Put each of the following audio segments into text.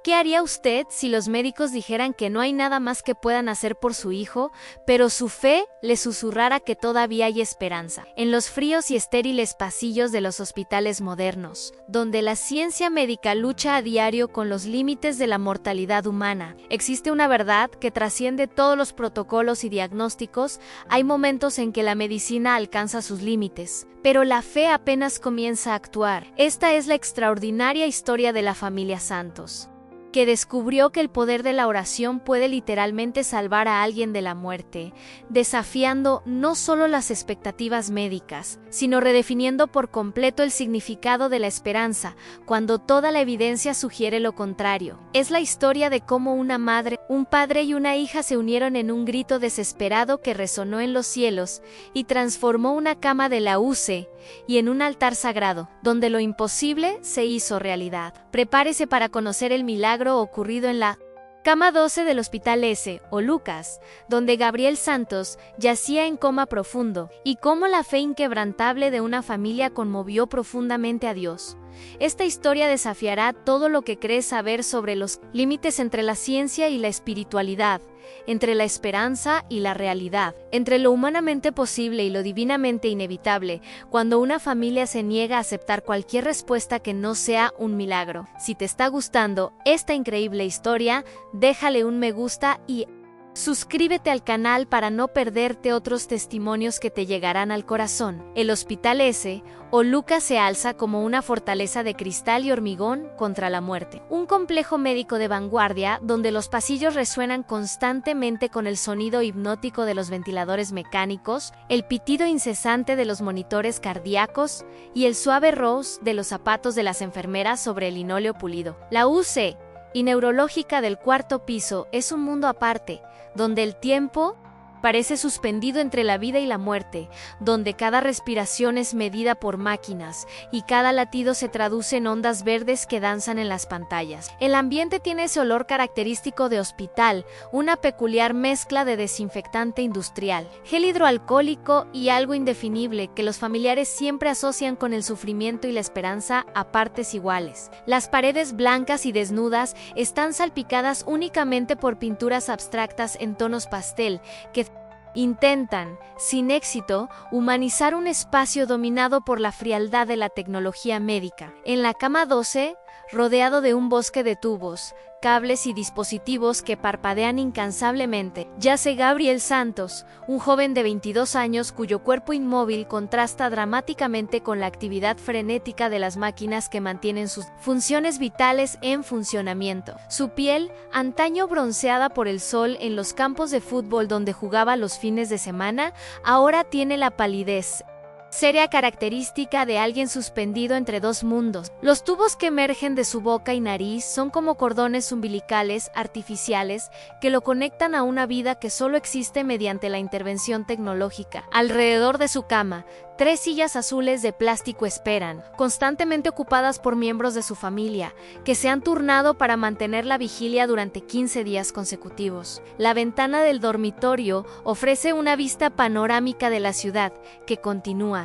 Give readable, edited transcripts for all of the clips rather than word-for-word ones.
¿Qué haría usted si los médicos dijeran que no hay nada más que puedan hacer por su hijo, pero su fe le susurrara que todavía hay esperanza? En los fríos y estériles pasillos de los hospitales modernos, donde la ciencia médica lucha a diario con los límites de la mortalidad humana, existe una verdad que trasciende todos los protocolos y diagnósticos. Hay momentos en que la medicina alcanza sus límites, pero la fe apenas comienza a actuar. Esta es la extraordinaria historia de la familia Santos, que descubrió que el poder de la oración puede literalmente salvar a alguien de la muerte, desafiando no solo las expectativas médicas, sino redefiniendo por completo el significado de la esperanza, cuando toda la evidencia sugiere lo contrario. Es la historia de cómo una madre, un padre y una hija se unieron en un grito desesperado que resonó en los cielos y transformó una cama de la UCE y en un altar sagrado, donde lo imposible se hizo realidad. Prepárese para conocer el milagro ocurrido en la cama 12 del Hospital S, o Lucas, donde Gabriel Santos yacía en coma profundo, y cómo la fe inquebrantable de una familia conmovió profundamente a Dios. Esta historia desafiará todo lo que crees saber sobre los límites entre la ciencia y la espiritualidad, entre la esperanza y la realidad, entre lo humanamente posible y lo divinamente inevitable, cuando una familia se niega a aceptar cualquier respuesta que no sea un milagro. Si te está gustando esta increíble historia, déjale un me gusta y suscríbete al canal para no perderte otros testimonios que te llegarán al corazón. El Hospital S, o Lucas, se alza como una fortaleza de cristal y hormigón contra la muerte. Un complejo médico de vanguardia donde los pasillos resuenan constantemente con el sonido hipnótico de los ventiladores mecánicos, el pitido incesante de los monitores cardíacos y el suave roce de los zapatos de las enfermeras sobre el linóleo pulido. La UCE y neurológica del cuarto piso es un mundo aparte, donde el tiempo parece suspendido entre la vida y la muerte, donde cada respiración es medida por máquinas y cada latido se traduce en ondas verdes que danzan en las pantallas. El ambiente tiene ese olor característico de hospital, una peculiar mezcla de desinfectante industrial, gel hidroalcohólico y algo indefinible que los familiares siempre asocian con el sufrimiento y la esperanza a partes iguales. Las paredes blancas y desnudas están salpicadas únicamente por pinturas abstractas en tonos pastel que intentan, sin éxito, humanizar un espacio dominado por la frialdad de la tecnología médica. En la cama 12, rodeado de un bosque de tubos, cables y dispositivos que parpadean incansablemente, yace Gabriel Santos, un joven de 22 años cuyo cuerpo inmóvil contrasta dramáticamente con la actividad frenética de las máquinas que mantienen sus funciones vitales en funcionamiento. Su piel, antaño bronceada por el sol en los campos de fútbol donde jugaba los fines de semana, ahora tiene la palidez seria característica de alguien suspendido entre dos mundos. Los tubos que emergen de su boca y nariz son como cordones umbilicales artificiales que lo conectan a una vida que solo existe mediante la intervención tecnológica. Alrededor de su cama, 3 sillas azules de plástico esperan, constantemente ocupadas por miembros de su familia, que se han turnado para mantener la vigilia durante 15 días consecutivos. La ventana del dormitorio ofrece una vista panorámica de la ciudad, que continúa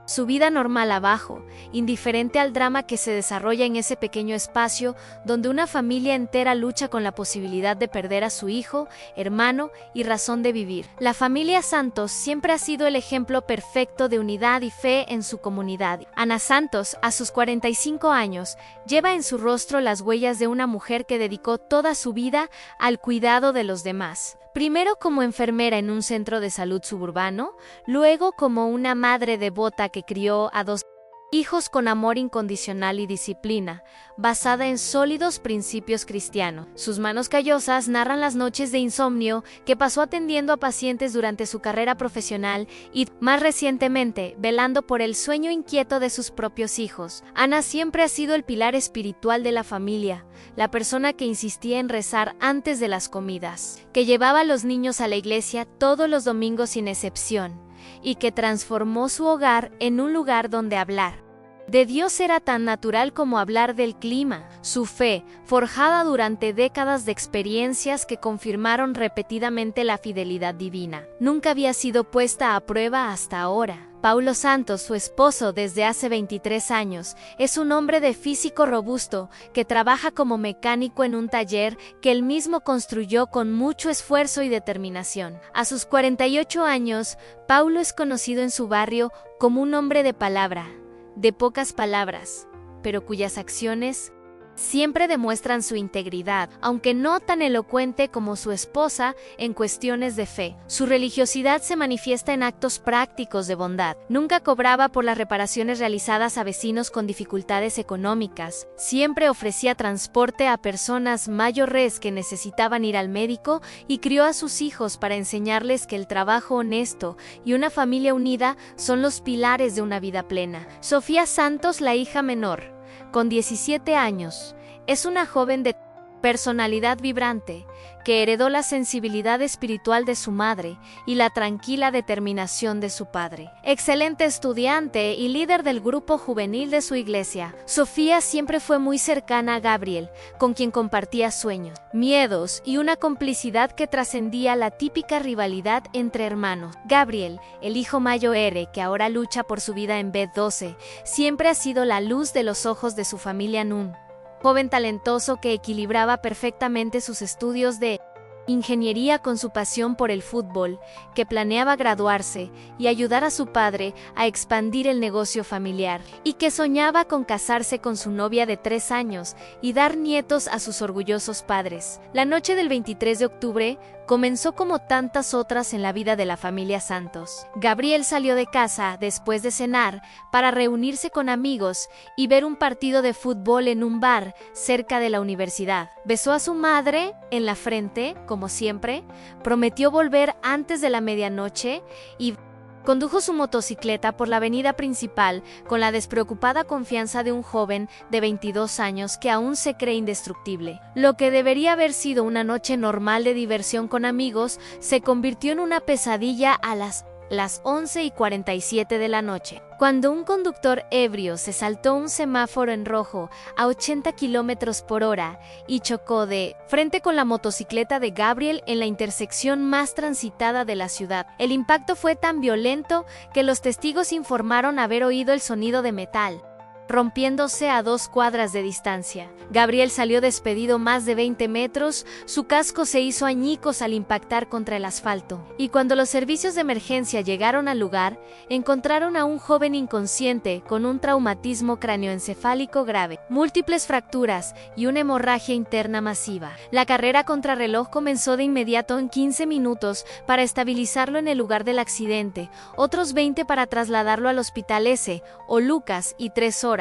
su vida normal abajo, indiferente al drama que se desarrolla en ese pequeño espacio donde una familia entera lucha con la posibilidad de perder a su hijo, hermano y razón de vivir. La familia Santos siempre ha sido el ejemplo perfecto de unidad y fe en su comunidad. Ana Santos, a sus 45 años, lleva en su rostro las huellas de una mujer que dedicó toda su vida al cuidado de los demás. Primero como enfermera en un centro de salud suburbano, luego como una madre devota que crió a 2 hijos con amor incondicional y disciplina, basada en sólidos principios cristianos. Sus manos callosas narran las noches de insomnio que pasó atendiendo a pacientes durante su carrera profesional y, más recientemente, velando por el sueño inquieto de sus propios hijos. Ana siempre ha sido el pilar espiritual de la familia, la persona que insistía en rezar antes de las comidas, que llevaba a los niños a la iglesia todos los domingos sin excepción, y que transformó su hogar en un lugar donde hablar de Dios era tan natural como hablar del clima. Su fe, forjada durante décadas de experiencias que confirmaron repetidamente la fidelidad divina, nunca había sido puesta a prueba hasta ahora. Paulo Santos, su esposo desde hace 23 años, es un hombre de físico robusto que trabaja como mecánico en un taller que él mismo construyó con mucho esfuerzo y determinación. A sus 48 años, Paulo es conocido en su barrio como un hombre de palabra, de pocas palabras, pero cuyas acciones siempre demuestran su integridad, aunque no tan elocuente como su esposa en cuestiones de fe. Su religiosidad se manifiesta en actos prácticos de bondad. Nunca cobraba por las reparaciones realizadas a vecinos con dificultades económicas. Siempre ofrecía transporte a personas mayores que necesitaban ir al médico y crió a sus hijos para enseñarles que el trabajo honesto y una familia unida son los pilares de una vida plena. Sofía Santos, la hija menor, con 17 años, es una joven de personalidad vibrante que heredó la sensibilidad espiritual de su madre y la tranquila determinación de su padre. Excelente estudiante y líder del grupo juvenil de su iglesia, Sofía siempre fue muy cercana a Gabriel, con quien compartía sueños, miedos y una complicidad que trascendía la típica rivalidad entre hermanos. Gabriel, el hijo mayor, que ahora lucha por su vida en B12, siempre ha sido la luz de los ojos de su familia Nun. Joven talentoso que equilibraba perfectamente sus estudios de ingeniería con su pasión por el fútbol, que planeaba graduarse y ayudar a su padre a expandir el negocio familiar, y que soñaba con casarse con su novia de 3 años y dar nietos a sus orgullosos padres. La noche del 23 de octubre comenzó como tantas otras en la vida de la familia Santos. Gabriel salió de casa después de cenar para reunirse con amigos y ver un partido de fútbol en un bar cerca de la universidad. Besó a su madre en la frente, como siempre, prometió volver antes de la medianoche y condujo su motocicleta por la avenida principal con la despreocupada confianza de un joven de 22 años que aún se cree indestructible. Lo que debería haber sido una noche normal de diversión con amigos se convirtió en una pesadilla a las 11:47 de la noche, cuando un conductor ebrio se saltó un semáforo en rojo a 80 kilómetros por hora y chocó de frente con la motocicleta de Gabriel en la intersección más transitada de la ciudad. El impacto fue tan violento que los testigos informaron haber oído el sonido de metal rompiéndose a 2 cuadras de distancia. Gabriel salió despedido más de 20 metros, su casco se hizo añicos al impactar contra el asfalto, y cuando los servicios de emergencia llegaron al lugar, encontraron a un joven inconsciente con un traumatismo cráneoencefálico grave, múltiples fracturas y una hemorragia interna masiva. La carrera contrarreloj comenzó de inmediato en 15 minutos para estabilizarlo en el lugar del accidente, otros 20 para trasladarlo al Hospital S o Lucas y 3 horas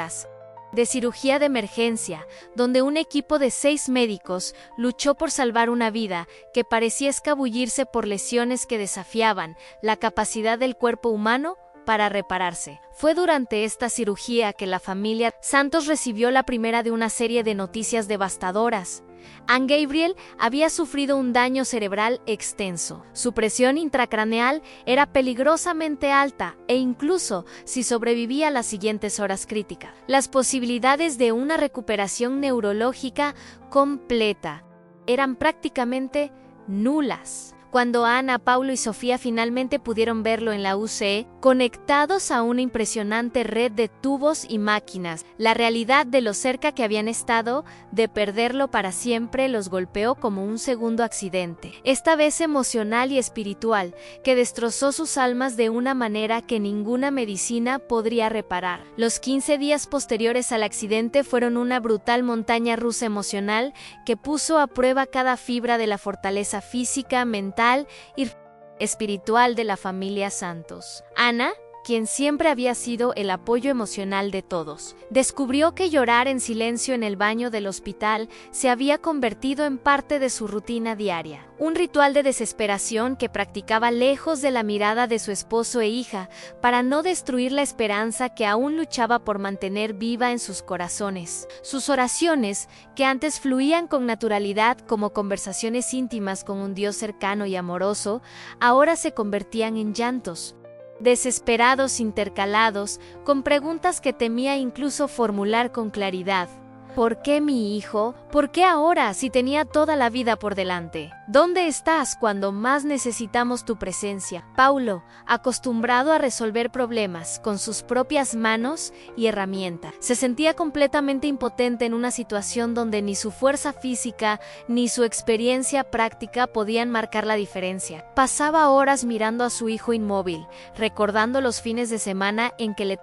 de cirugía de emergencia, donde un equipo de 6 médicos luchó por salvar una vida que parecía escabullirse por lesiones que desafiaban la capacidad del cuerpo humano para repararse. Fue durante esta cirugía que la familia Santos recibió la primera de una serie de noticias devastadoras. Anne Gabriel había sufrido un daño cerebral extenso. Su presión intracraneal era peligrosamente alta e incluso si sobrevivía a las siguientes horas críticas, las posibilidades de una recuperación neurológica completa eran prácticamente nulas. Cuando Ana, Paulo y Sofía finalmente pudieron verlo en la UCE, conectados a una impresionante red de tubos y máquinas, la realidad de lo cerca que habían estado de perderlo para siempre los golpeó como un segundo accidente, esta vez emocional y espiritual, que destrozó sus almas de una manera que ninguna medicina podría reparar. Los 15 días posteriores al accidente fueron una brutal montaña rusa emocional que puso a prueba cada fibra de la fortaleza física, mental y espiritual de la familia Santos. Ana, quien siempre había sido el apoyo emocional de todos, descubrió que llorar en silencio en el baño del hospital se había convertido en parte de su rutina diaria, un ritual de desesperación que practicaba lejos de la mirada de su esposo e hija para no destruir la esperanza que aún luchaba por mantener viva en sus corazones. Sus oraciones, que antes fluían con naturalidad como conversaciones íntimas con un Dios cercano y amoroso, ahora se convertían en llantos desesperados intercalados con preguntas que temía incluso formular con claridad. ¿Por qué mi hijo? ¿Por qué ahora si tenía toda la vida por delante? ¿Dónde estás cuando más necesitamos tu presencia? Paulo, acostumbrado a resolver problemas con sus propias manos y herramientas, se sentía completamente impotente en una situación donde ni su fuerza física ni su experiencia práctica podían marcar la diferencia. Pasaba horas mirando a su hijo inmóvil, recordando los fines de semana en que le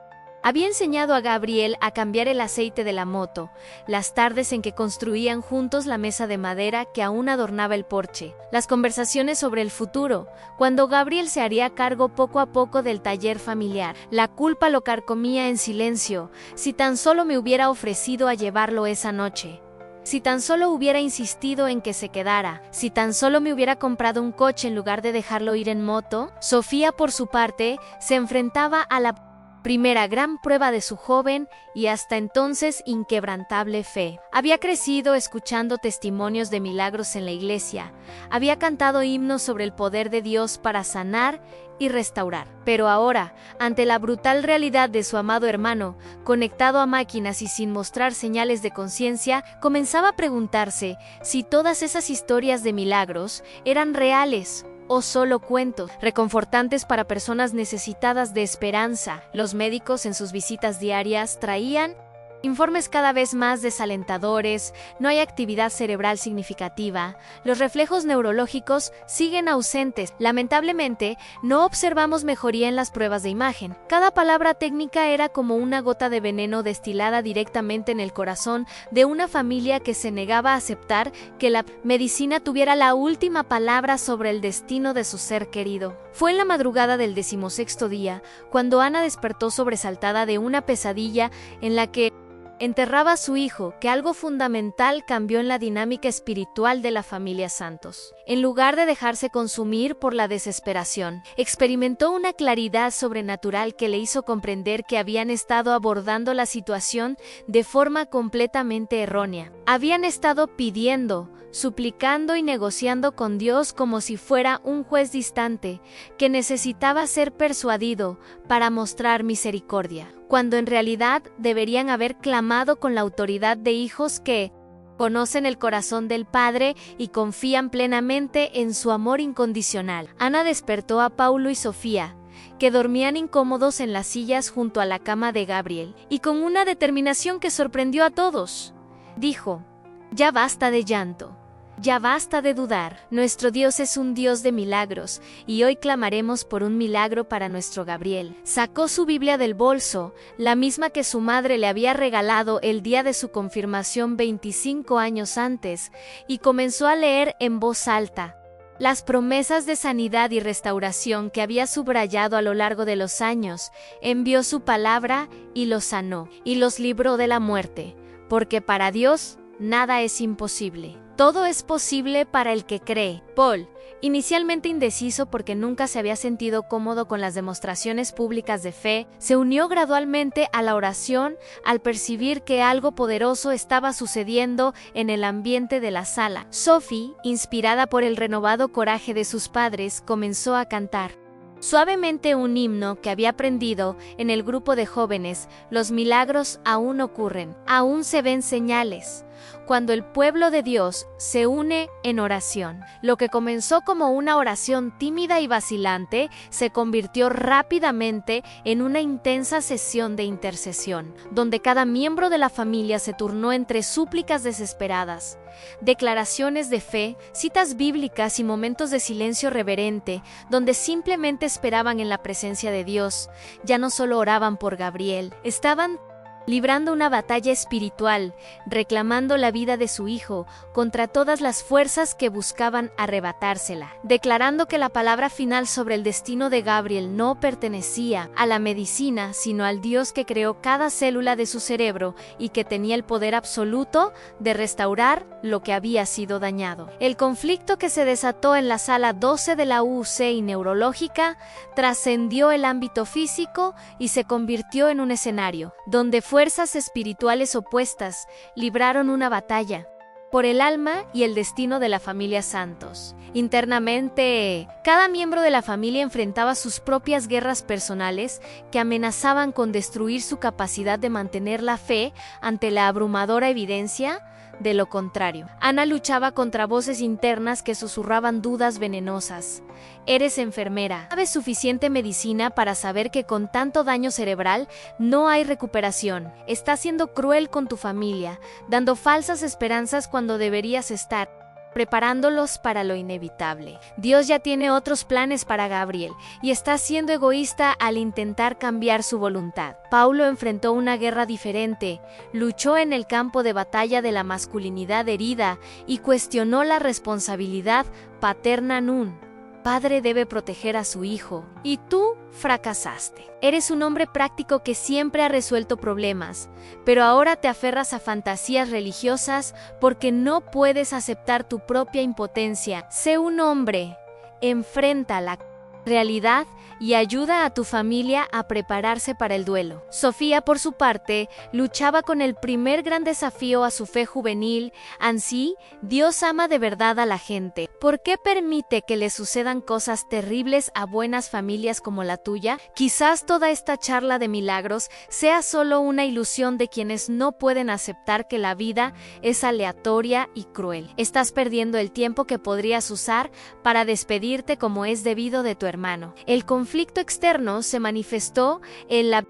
había enseñado a Gabriel a cambiar el aceite de la moto, las tardes en que construían juntos la mesa de madera que aún adornaba el porche, las conversaciones sobre el futuro, cuando Gabriel se haría cargo poco a poco del taller familiar. La culpa lo carcomía en silencio. Si tan solo me hubiera ofrecido a llevarlo esa noche. Si tan solo hubiera insistido en que se quedara, si tan solo me hubiera comprado un coche en lugar de dejarlo ir en moto. Sofía, por su parte, se enfrentaba a la primera gran prueba de su joven y hasta entonces inquebrantable fe. Había crecido escuchando testimonios de milagros en la iglesia, había cantado himnos sobre el poder de Dios para sanar y restaurar. Pero ahora, ante la brutal realidad de su amado hermano, conectado a máquinas y sin mostrar señales de conciencia, comenzaba a preguntarse si todas esas historias de milagros eran reales o solo cuentos, reconfortantes para personas necesitadas de esperanza. Los médicos en sus visitas diarias traían informes cada vez más desalentadores, no hay actividad cerebral significativa, los reflejos neurológicos siguen ausentes. Lamentablemente, no observamos mejoría en las pruebas de imagen. Cada palabra técnica era como una gota de veneno destilada directamente en el corazón de una familia que se negaba a aceptar que la medicina tuviera la última palabra sobre el destino de su ser querido. Fue en la madrugada del 16º día, cuando Ana despertó sobresaltada de una pesadilla en la que enterraba a su hijo, que algo fundamental cambió en la dinámica espiritual de la familia Santos. En lugar de dejarse consumir por la desesperación, experimentó una claridad sobrenatural que le hizo comprender que habían estado abordando la situación de forma completamente errónea. Habían estado pidiendo, suplicando y negociando con Dios como si fuera un juez distante, que necesitaba ser persuadido para mostrar misericordia, cuando en realidad deberían haber clamado con la autoridad de hijos que conocen el corazón del Padre y confían plenamente en su amor incondicional. Ana despertó a Paulo y Sofía, que dormían incómodos en las sillas junto a la cama de Gabriel, y con una determinación que sorprendió a todos, dijo: «Ya basta de llanto. Ya basta de dudar. Nuestro Dios es un Dios de milagros, y hoy clamaremos por un milagro para nuestro Gabriel». Sacó su Biblia del bolso, la misma que su madre le había regalado el día de su confirmación 25 años antes, y comenzó a leer en voz alta las promesas de sanidad y restauración que había subrayado a lo largo de los años. Envió su palabra y los sanó, y los libró de la muerte, porque para Dios nada es imposible. Todo es posible para el que cree. Paul, inicialmente indeciso porque nunca se había sentido cómodo con las demostraciones públicas de fe, se unió gradualmente a la oración al percibir que algo poderoso estaba sucediendo en el ambiente de la sala. Sophie, inspirada por el renovado coraje de sus padres, comenzó a cantar suavemente un himno que había aprendido en el grupo de jóvenes. Los milagros aún ocurren, aún se ven señales, cuando el pueblo de Dios se une en oración. Lo que comenzó como una oración tímida y vacilante se convirtió rápidamente en una intensa sesión de intercesión, donde cada miembro de la familia se turnó entre súplicas desesperadas, declaraciones de fe, citas bíblicas y momentos de silencio reverente, donde simplemente esperaban en la presencia de Dios. Ya no solo oraban por Gabriel, estaban librando una batalla espiritual, reclamando la vida de su hijo contra todas las fuerzas que buscaban arrebatársela, declarando que la palabra final sobre el destino de Gabriel no pertenecía a la medicina, sino al Dios que creó cada célula de su cerebro y que tenía el poder absoluto de restaurar lo que había sido dañado. El conflicto que se desató en la sala 12 de la UC y neurológica trascendió el ámbito físico y se convirtió en un escenario donde fuerzas espirituales opuestas libraron una batalla por el alma y el destino de la familia Santos. Internamente, cada miembro de la familia enfrentaba sus propias guerras personales que amenazaban con destruir su capacidad de mantener la fe ante la abrumadora evidencia de lo contrario. Ana luchaba contra voces internas que susurraban dudas venenosas. Eres enfermera. ¿Sabes suficiente medicina para saber que con tanto daño cerebral no hay recuperación? Estás siendo cruel con tu familia, dando falsas esperanzas cuando deberías estar preparándolos para lo inevitable. Dios ya tiene otros planes para Gabriel y está siendo egoísta al intentar cambiar su voluntad. Paulo enfrentó una guerra diferente, luchó en el campo de batalla de la masculinidad herida y cuestionó la responsabilidad paterna. Un padre debe proteger a su hijo, y tú fracasaste. Eres un hombre práctico que siempre ha resuelto problemas, pero ahora te aferras a fantasías religiosas porque no puedes aceptar tu propia impotencia. Sé un hombre, enfrenta la realidad y ayuda a tu familia a prepararse para el duelo. Sofía, por su parte, luchaba con el primer gran desafío a su fe juvenil. Ansí, Dios ama de verdad a la gente. ¿Por qué permite que le sucedan cosas terribles a buenas familias como la tuya? Quizás toda esta charla de milagros sea solo una ilusión de quienes no pueden aceptar que la vida es aleatoria y cruel. Estás perdiendo el tiempo que podrías usar para despedirte como es debido de tu hermano. El conflicto externo se manifestó en la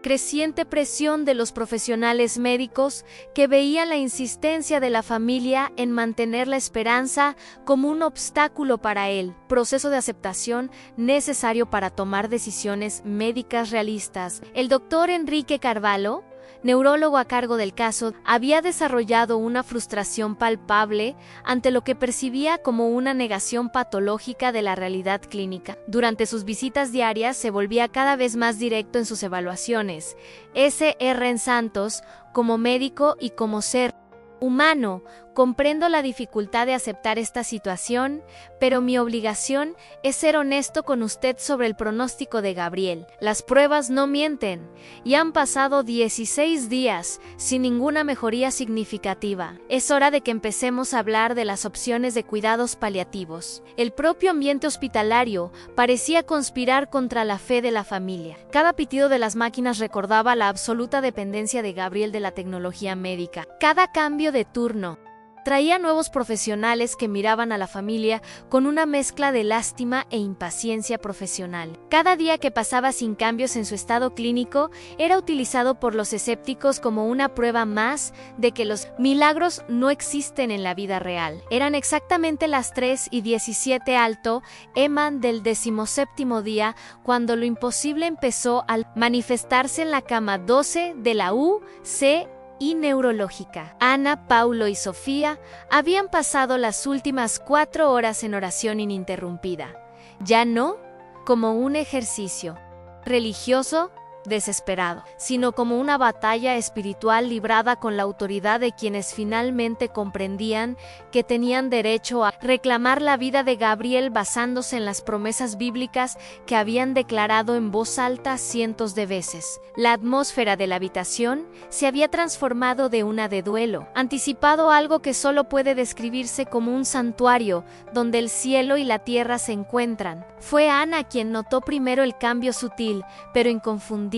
creciente presión de los profesionales médicos que veían la insistencia de la familia en mantener la esperanza como un obstáculo para el proceso de aceptación necesario para tomar decisiones médicas realistas. El doctor Enrique Carvalho, neurólogo a cargo del caso, había desarrollado una frustración palpable ante lo que percibía como una negación patológica de la realidad clínica. Durante sus visitas diarias se volvía cada vez más directo en sus evaluaciones. S.R. Santos, como médico y como ser humano, comprendo la dificultad de aceptar esta situación, pero mi obligación es ser honesto con usted sobre el pronóstico de Gabriel. Las pruebas no mienten, y han pasado 16 días sin ninguna mejoría significativa. Es hora de que empecemos a hablar de las opciones de cuidados paliativos. El propio ambiente hospitalario parecía conspirar contra la fe de la familia. Cada pitido de las máquinas recordaba la absoluta dependencia de Gabriel de la tecnología médica. Cada cambio de turno traía nuevos profesionales que miraban a la familia con una mezcla de lástima e impaciencia profesional. Cada día que pasaba sin cambios en su estado clínico era utilizado por los escépticos como una prueba más de que los milagros no existen en la vida real. Eran exactamente las 3:17 alto eman del 17º día cuando lo imposible empezó al manifestarse en la cama 12 de la UC y neurológica. Ana, Paulo y Sofía habían pasado las últimas 4 horas en oración ininterrumpida, ya no como un ejercicio religioso desesperado, sino como una batalla espiritual librada con la autoridad de quienes finalmente comprendían que tenían derecho a reclamar la vida de Gabriel basándose en las promesas bíblicas que habían declarado en voz alta cientos de veces. La atmósfera de la habitación se había transformado de una de duelo, anticipado algo que solo puede describirse como un santuario donde el cielo y la tierra se encuentran. Fue Ana quien notó primero el cambio sutil, pero inconfundible.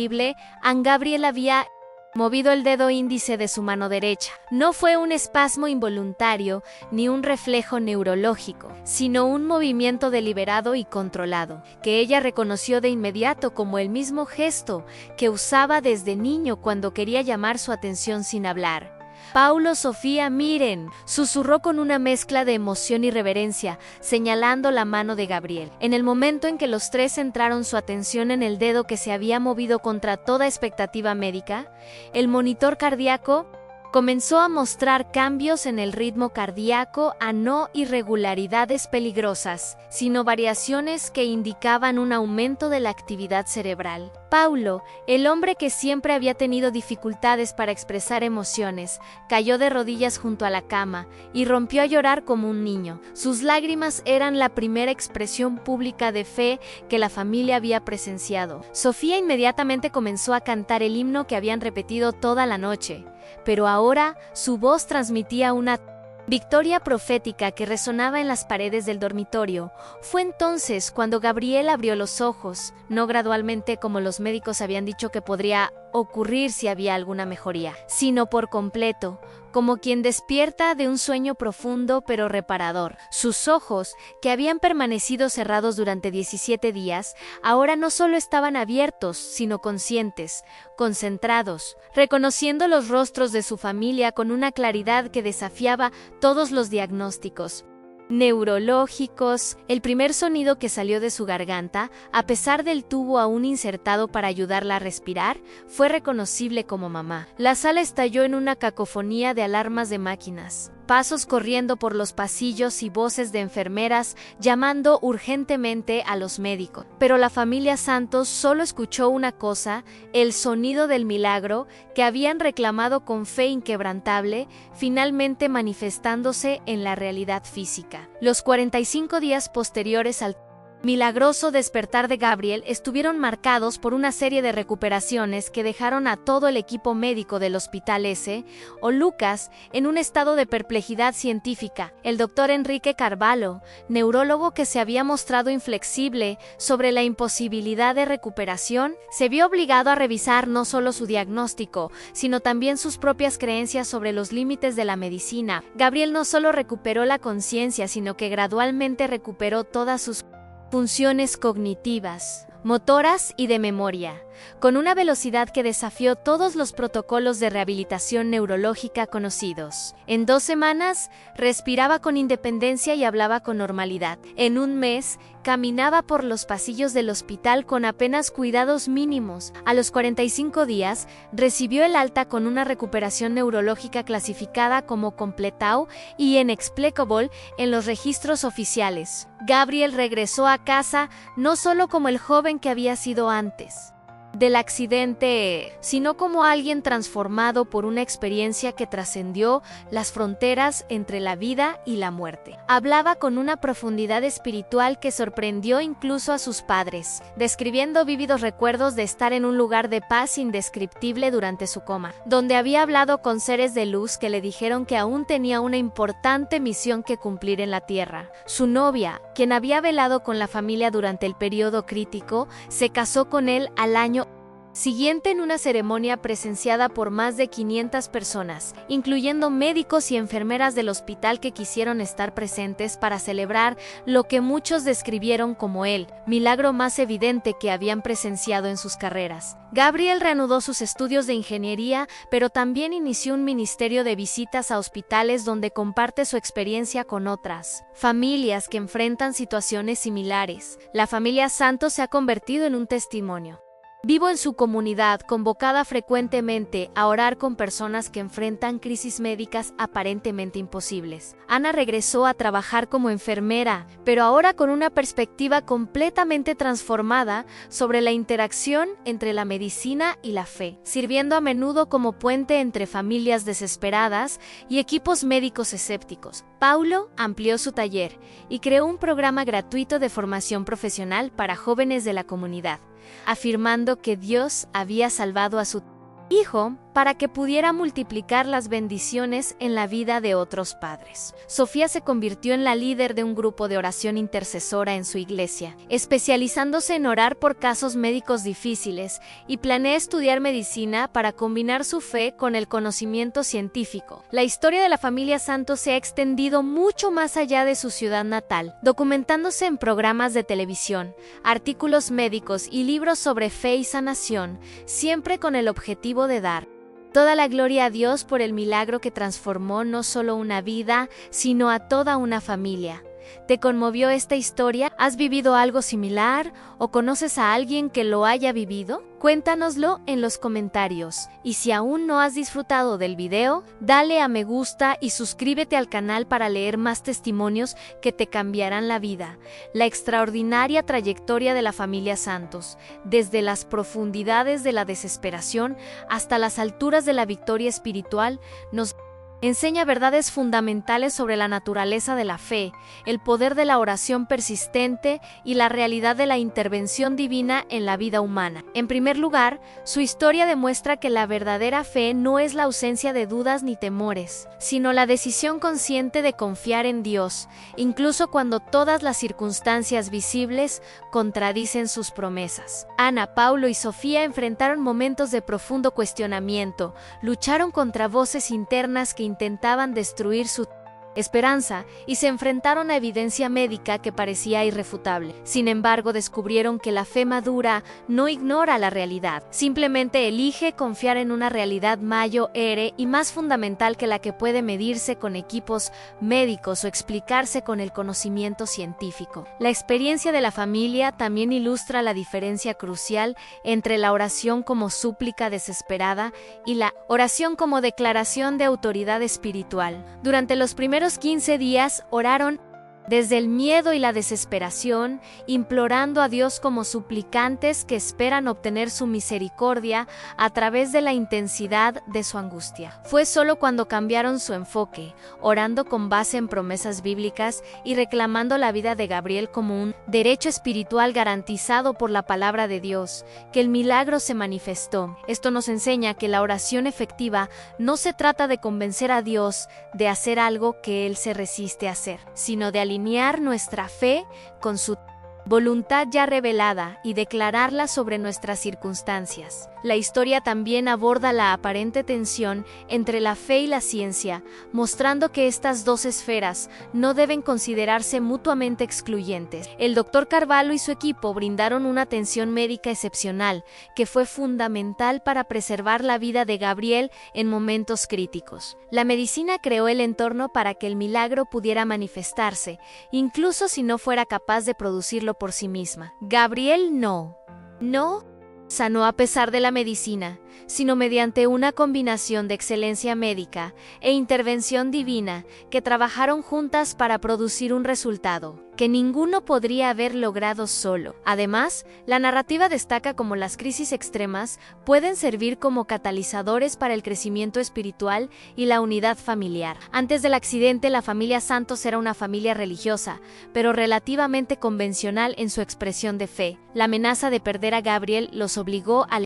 Gabriel había movido el dedo índice de su mano derecha. No fue un espasmo involuntario ni un reflejo neurológico, sino un movimiento deliberado y controlado, que ella reconoció de inmediato como el mismo gesto que usaba desde niño cuando quería llamar su atención sin hablar. Paulo, Sofía, miren, susurró con una mezcla de emoción y reverencia, señalando la mano de Gabriel. En el momento en que los tres centraron su atención en el dedo que se había movido contra toda expectativa médica, el monitor cardíaco comenzó a mostrar cambios en el ritmo cardíaco, a no irregularidades peligrosas, sino variaciones que indicaban un aumento de la actividad cerebral. Paulo, el hombre que siempre había tenido dificultades para expresar emociones, cayó de rodillas junto a la cama y rompió a llorar como un niño. Sus lágrimas eran la primera expresión pública de fe que la familia había presenciado. Sofía inmediatamente comenzó a cantar el himno que habían repetido toda la noche, pero ahora su voz transmitía una victoria profética que resonaba en las paredes del dormitorio. Fue entonces cuando Gabriel abrió los ojos, no gradualmente como los médicos habían dicho que podría ocurrir si había alguna mejoría, sino por completo, como quien despierta de un sueño profundo pero reparador. Sus ojos, que habían permanecido cerrados durante 17 días, ahora no solo estaban abiertos, sino conscientes, concentrados, reconociendo los rostros de su familia con una claridad que desafiaba todos los diagnósticos neurológicos. El primer sonido que salió de su garganta, a pesar del tubo aún insertado para ayudarla a respirar, fue reconocible como mamá. La sala estalló en una cacofonía de alarmas de máquinas, pasos corriendo por los pasillos y voces de enfermeras llamando urgentemente a los médicos. Pero la familia Santos solo escuchó una cosa: el sonido del milagro que habían reclamado con fe inquebrantable, finalmente manifestándose en la realidad física. Los 45 días posteriores al milagroso despertar de Gabriel estuvieron marcados por una serie de recuperaciones que dejaron a todo el equipo médico del Hospital S. o Lucas en un estado de perplejidad científica. El doctor Enrique Carvalho, neurólogo que se había mostrado inflexible sobre la imposibilidad de recuperación, se vio obligado a revisar no solo su diagnóstico, sino también sus propias creencias sobre los límites de la medicina. Gabriel no solo recuperó la conciencia, sino que gradualmente recuperó todas sus funciones cognitivas, motoras y de memoria, con una velocidad que desafió todos los protocolos de rehabilitación neurológica conocidos. En 2 semanas, respiraba con independencia y hablaba con normalidad. En 1 mes, caminaba por los pasillos del hospital con apenas cuidados mínimos. A los 45 días, recibió el alta con una recuperación neurológica clasificada como completado y inexplicable en los registros oficiales. Gabriel regresó a casa no solo como el joven que había sido antes del accidente, sino como alguien transformado por una experiencia que trascendió las fronteras entre la vida y la muerte. Hablaba con una profundidad espiritual que sorprendió incluso a sus padres, describiendo vívidos recuerdos de estar en un lugar de paz indescriptible durante su coma, donde había hablado con seres de luz que le dijeron que aún tenía una importante misión que cumplir en la tierra. Su novia, quien había velado con la familia durante el periodo crítico, se casó con él al año siguiente en una ceremonia presenciada por más de 500 personas, incluyendo médicos y enfermeras del hospital que quisieron estar presentes para celebrar lo que muchos describieron como el milagro más evidente que habían presenciado en sus carreras. Gabriel reanudó sus estudios de ingeniería, pero también inició un ministerio de visitas a hospitales donde comparte su experiencia con otras familias que enfrentan situaciones similares. La familia Santos se ha convertido en un testimonio vivo en su comunidad, convocada frecuentemente a orar con personas que enfrentan crisis médicas aparentemente imposibles. Ana regresó a trabajar como enfermera, pero ahora con una perspectiva completamente transformada sobre la interacción entre la medicina y la fe, sirviendo a menudo como puente entre familias desesperadas y equipos médicos escépticos. Paulo amplió su taller y creó un programa gratuito de formación profesional para jóvenes de la comunidad, afirmando que Dios había salvado a su hijo para que pudiera multiplicar las bendiciones en la vida de otros padres. Sofía se convirtió en la líder de un grupo de oración intercesora en su iglesia, especializándose en orar por casos médicos difíciles, y planea estudiar medicina para combinar su fe con el conocimiento científico. La historia de la familia Santos se ha extendido mucho más allá de su ciudad natal, documentándose en programas de televisión, artículos médicos y libros sobre fe y sanación, siempre con el objetivo de dar toda la gloria a Dios por el milagro que transformó no solo una vida, sino a toda una familia. ¿Te conmovió esta historia? ¿Has vivido algo similar o conoces a alguien que lo haya vivido? Cuéntanoslo en los comentarios. Y si aún no has disfrutado del video, dale a me gusta y suscríbete al canal para leer más testimonios que te cambiarán la vida. La extraordinaria trayectoria de la familia Santos, desde las profundidades de la desesperación hasta las alturas de la victoria espiritual, nos Enseña verdades fundamentales sobre la naturaleza de la fe, el poder de la oración persistente y la realidad de la intervención divina en la vida humana. En primer lugar, su historia demuestra que la verdadera fe no es la ausencia de dudas ni temores, sino la decisión consciente de confiar en Dios, incluso cuando todas las circunstancias visibles contradicen sus promesas. Ana, Paulo y Sofía enfrentaron momentos de profundo cuestionamiento, lucharon contra voces internas que intentaban destruir su esperanza y se enfrentaron a evidencia médica que parecía irrefutable. Sin embargo, descubrieron que la fe madura no ignora la realidad, simplemente elige confiar en una realidad mayor y más fundamental que la que puede medirse con equipos médicos o explicarse con el conocimiento científico. La experiencia de la familia también ilustra la diferencia crucial entre la oración como súplica desesperada y la oración como declaración de autoridad espiritual. Durante los primeros 15 días oraron desde el miedo y la desesperación, implorando a Dios como suplicantes que esperan obtener su misericordia a través de la intensidad de su angustia. Fue solo cuando cambiaron su enfoque, orando con base en promesas bíblicas y reclamando la vida de Gabriel como un derecho espiritual garantizado por la palabra de Dios, que el milagro se manifestó. Esto nos enseña que la oración efectiva no se trata de convencer a Dios de hacer algo que Él se resiste a hacer, sino de alinear nuestra fe con su voluntad ya revelada y declararla sobre nuestras circunstancias. La historia también aborda la aparente tensión entre la fe y la ciencia, mostrando que estas dos esferas no deben considerarse mutuamente excluyentes. El Dr. Carvalho y su equipo brindaron una atención médica excepcional, que fue fundamental para preservar la vida de Gabriel en momentos críticos. La medicina creó el entorno para que el milagro pudiera manifestarse, incluso si no fuera capaz de producirlo por sí misma. Gabriel no sanó a pesar de la medicina, sino mediante una combinación de excelencia médica e intervención divina que trabajaron juntas para producir un resultado que ninguno podría haber logrado solo. Además, la narrativa destaca cómo las crisis extremas pueden servir como catalizadores para el crecimiento espiritual y la unidad familiar. Antes del accidente, la familia Santos era una familia religiosa, pero relativamente convencional en su expresión de fe. La amenaza de perder a Gabriel los obligó a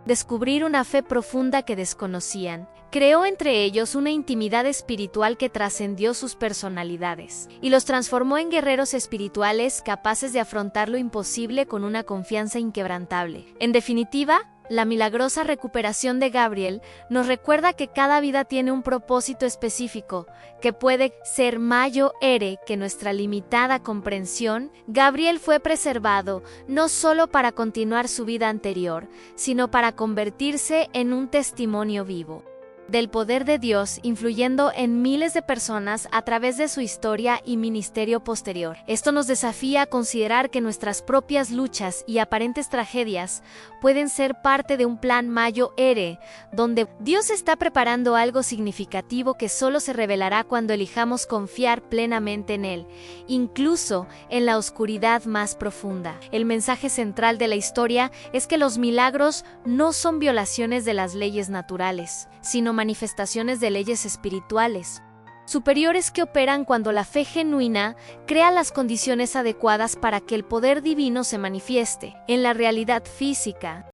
descubrir una fe profunda que desconocían. Creó entre ellos una intimidad espiritual que trascendió sus personalidades y los transformó en guerreros espirituales capaces de afrontar lo imposible con una confianza inquebrantable. En definitiva, la milagrosa recuperación de Gabriel nos recuerda que cada vida tiene un propósito específico, que puede ser mayor que nuestra limitada comprensión. Gabriel fue preservado no solo para continuar su vida anterior, sino para convertirse en un testimonio vivo del poder de Dios, influyendo en miles de personas a través de su historia y ministerio posterior. Esto nos desafía a considerar que nuestras propias luchas y aparentes tragedias pueden ser parte de un plan mayor, donde Dios está preparando algo significativo que solo se revelará cuando elijamos confiar plenamente en Él, incluso en la oscuridad más profunda. El mensaje central de la historia es que los milagros no son violaciones de las leyes naturales, sino manifestaciones de leyes espirituales superiores que operan cuando la fe genuina crea las condiciones adecuadas para que el poder divino se manifieste en la realidad física.